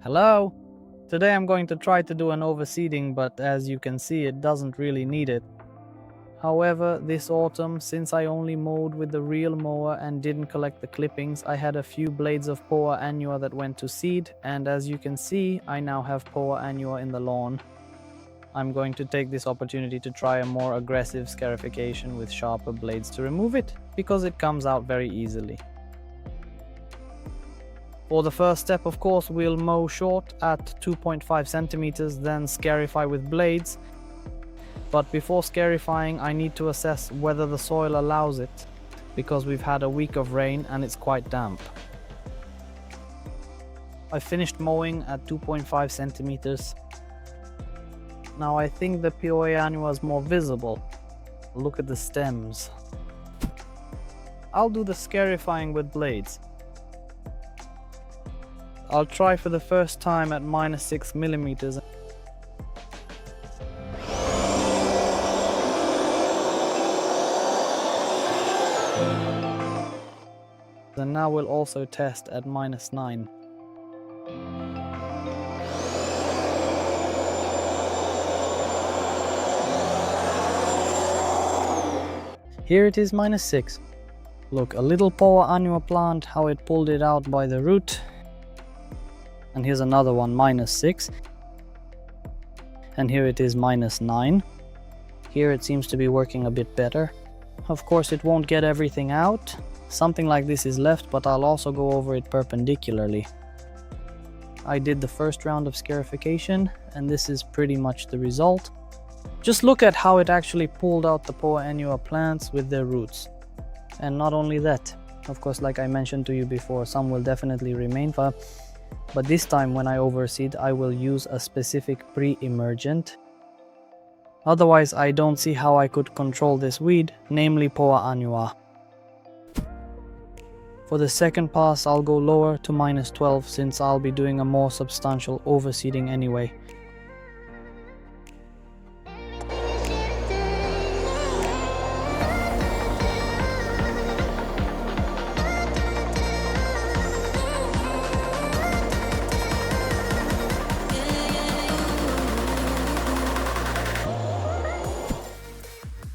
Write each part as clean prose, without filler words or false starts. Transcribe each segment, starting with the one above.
Hello! Today I'm going to try to do an overseeding, but as you can see it doesn't really need it. However, this autumn, since I only mowed with the real mower and didn't collect the clippings, I had a few blades of Poa Annua that went to seed, and as you can see, I now have Poa Annua in the lawn. I'm going to take this opportunity to try a more aggressive scarification with sharper blades to remove it, because it comes out very easily. For the first step, of course, we'll mow short at 2.5 centimeters, then scarify with blades. But before scarifying, I need to assess whether the soil allows it, because we've had a week of rain and it's quite damp. I finished mowing at 2.5 centimeters. Now I think the Poa Annua is more visible. Look at the stems. I'll do the scarifying with blades. I'll try for the first time at -6 millimeters. And now we'll also test at -9. Here it is -6. Look, a little Poa Annua plant, how it pulled it out by the root. And here's another one, -6. And here it is -9. Here it seems to be working a bit better. Of course it won't get everything out. Something like this is left, but I'll also go over it perpendicularly. I did the first round of scarification, and this is pretty much the result. Just look at how it actually pulled out the Poa Annua plants with their roots. And not only that, of course, like I mentioned to you before, some will definitely remain, but this time when I overseed, I will use a specific pre-emergent. Otherwise, I don't see how I could control this weed, namely Poa Annua. For the second pass, I'll go lower to -12 since I'll be doing a more substantial overseeding anyway.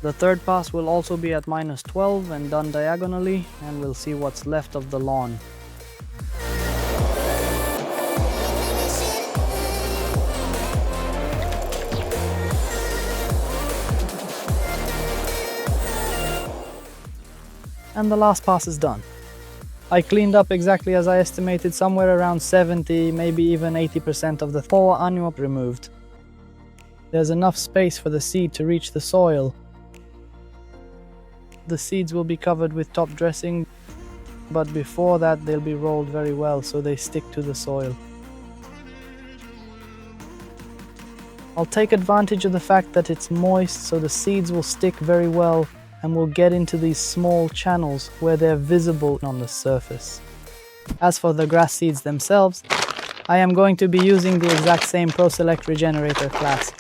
The third pass will also be at -12 and done diagonally, and we'll see what's left of the lawn. And the last pass is done. I cleaned up exactly as I estimated, somewhere around 70, maybe even 80% of the Poa Annua removed. There's enough space for the seed to reach the soil. The seeds will be covered with top dressing, but before that they'll be rolled very well so they stick to the soil. I'll take advantage of the fact that it's moist so the seeds will stick very well and will get into these small channels where they're visible on the surface. As for the grass seeds themselves, I am going to be using the exact same Pro Select Regenerator class.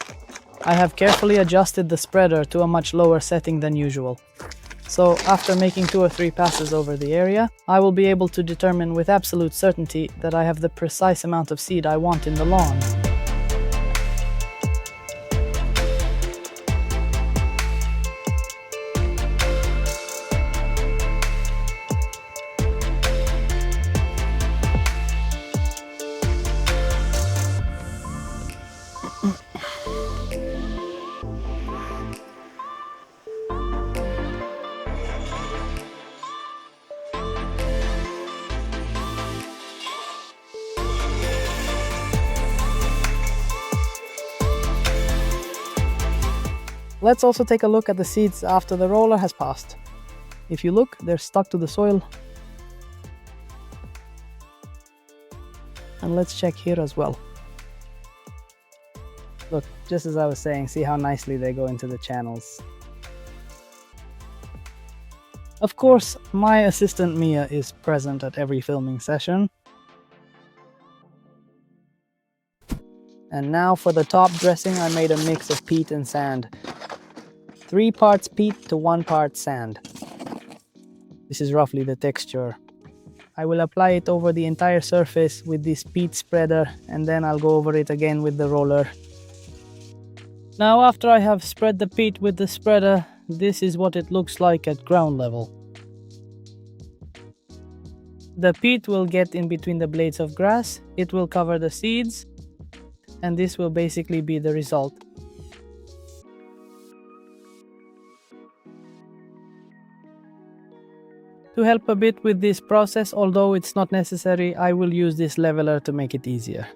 I have carefully adjusted the spreader to a much lower setting than usual. So after making 2 or 3 passes over the area, I will be able to determine with absolute certainty that I have the precise amount of seed I want in the lawn. Let's also take a look at the seeds after the roller has passed. If you look, they're stuck to the soil. And let's check here as well. Look, just as I was saying, see how nicely they go into the channels. Of course, my assistant Mia is present at every filming session. And now for the top dressing, I made a mix of peat and sand. 3 parts peat to 1 part sand. This is roughly the texture. I will apply it over the entire surface with this peat spreader, and then I'll go over it again with the roller. Now after I have spread the peat with the spreader, this is what it looks like at ground level. The peat will get in between the blades of grass, it will cover the seeds, and this will basically be the result. To help a bit with this process, although it's not necessary, I will use this leveler to make it easier.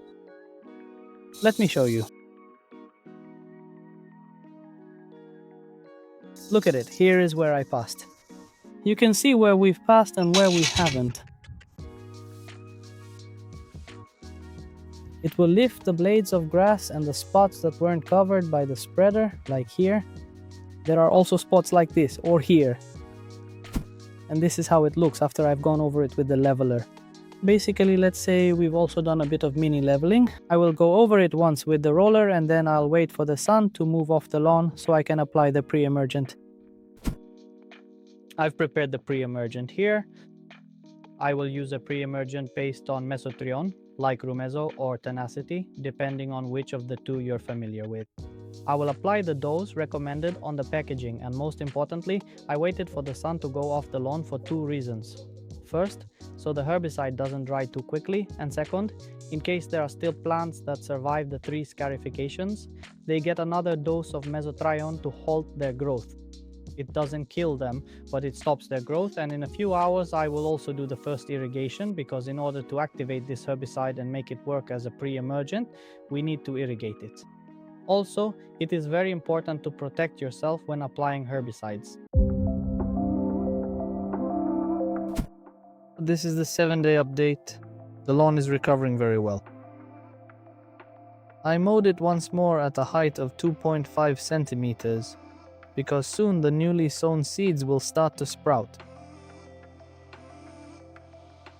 Let me show you. Look at it, here is where I passed. You can see where we've passed and where we haven't. It will lift the blades of grass and the spots that weren't covered by the spreader, like here. There are also spots like this, or here. And this is how it looks after I've gone over it with the leveler. Basically, let's say we've also done a bit of mini leveling. I will go over it once with the roller, and then I'll wait for the sun to move off the lawn so I can apply the pre-emergent. I've prepared the pre-emergent here. I will use a pre-emergent based on Mesotrione, like Rumezo or Tenacity, depending on which of the two you're familiar with. I will apply the dose recommended on the packaging, and most importantly, I waited for the sun to go off the lawn for two reasons. First, so the herbicide doesn't dry too quickly, and second, in case there are still plants that survive the 3 scarifications, they get another dose of Mesotrione to halt their growth. It doesn't kill them, but it stops their growth, and in a few hours I will also do the first irrigation, because in order to activate this herbicide and make it work as a pre-emergent, we need to irrigate it. Also, it is very important to protect yourself when applying herbicides. This is the 7-day update. The lawn is recovering very well. I mowed it once more at a height of 2.5 centimeters, because soon the newly sown seeds will start to sprout.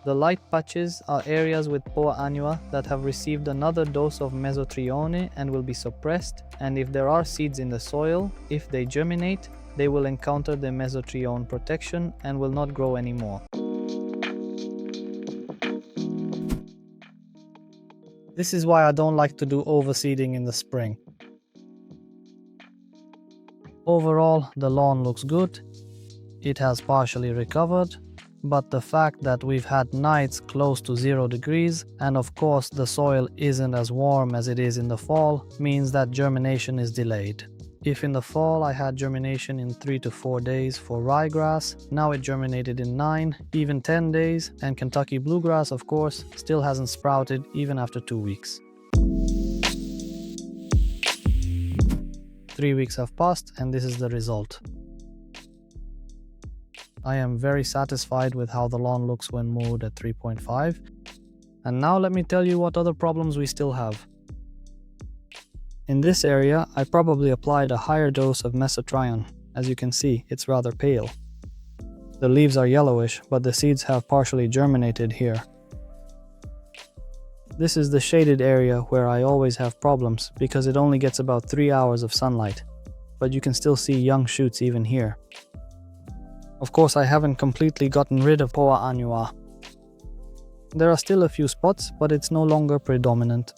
The light patches are areas with Poa Annua that have received another dose of Mesotrione and will be suppressed, and if there are seeds in the soil, if they germinate, they will encounter the Mesotrione protection and will not grow anymore. This is why I don't like to do overseeding in the spring. Overall, the lawn looks good. It has partially recovered, but the fact that we've had nights close to 0 degrees, and of course the soil isn't as warm as it is in the fall, means that germination is delayed. If in the fall I had germination in 3 to 4 days for ryegrass, now it germinated in 9, even 10 days, and Kentucky bluegrass, of course, still hasn't sprouted even after 2 weeks. 3 weeks have passed, and this is the result. I am very satisfied with how the lawn looks when mowed at 3.5. And now let me tell you what other problems we still have. In this area, I probably applied a higher dose of Mesotrione. As you can see, it's rather pale. The leaves are yellowish, but the seeds have partially germinated here. This is the shaded area where I always have problems, because it only gets about 3 hours of sunlight. But you can still see young shoots even here. Of course, I haven't completely gotten rid of Poa Annua. There are still a few spots, but it's no longer predominant.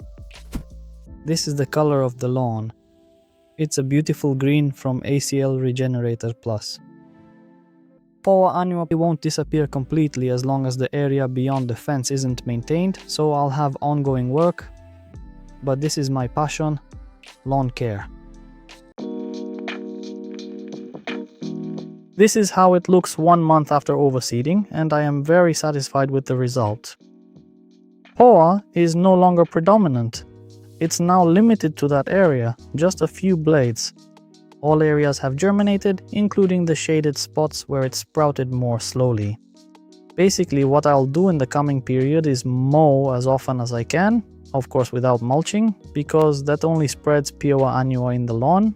This is the color of the lawn. It's a beautiful green from ACL Regenerator Plus. Poa Annua won't disappear completely as long as the area beyond the fence isn't maintained, so I'll have ongoing work. But this is my passion, lawn care. This is how it looks 1 month after overseeding, and I am very satisfied with the result. Poa is no longer predominant. It's now limited to that area, just a few blades. All areas have germinated, including the shaded spots where it sprouted more slowly. Basically, what I'll do in the coming period is mow as often as I can, of course without mulching, because that only spreads Poa Annua in the lawn.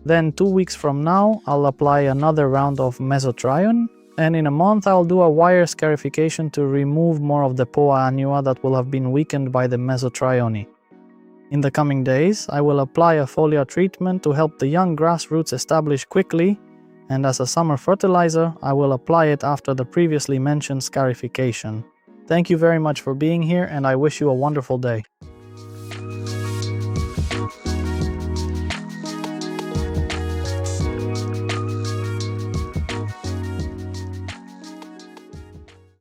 Then 2 weeks from now, I'll apply another round of Mesotrione, and in a month I'll do a wire scarification to remove more of the Poa Annua that will have been weakened by the Mesotrione. In the coming days, I will apply a foliar treatment to help the young grass roots establish quickly, And as a summer fertilizer, I will apply it after the previously mentioned scarification. Thank you very much for being here, and I wish you a wonderful day.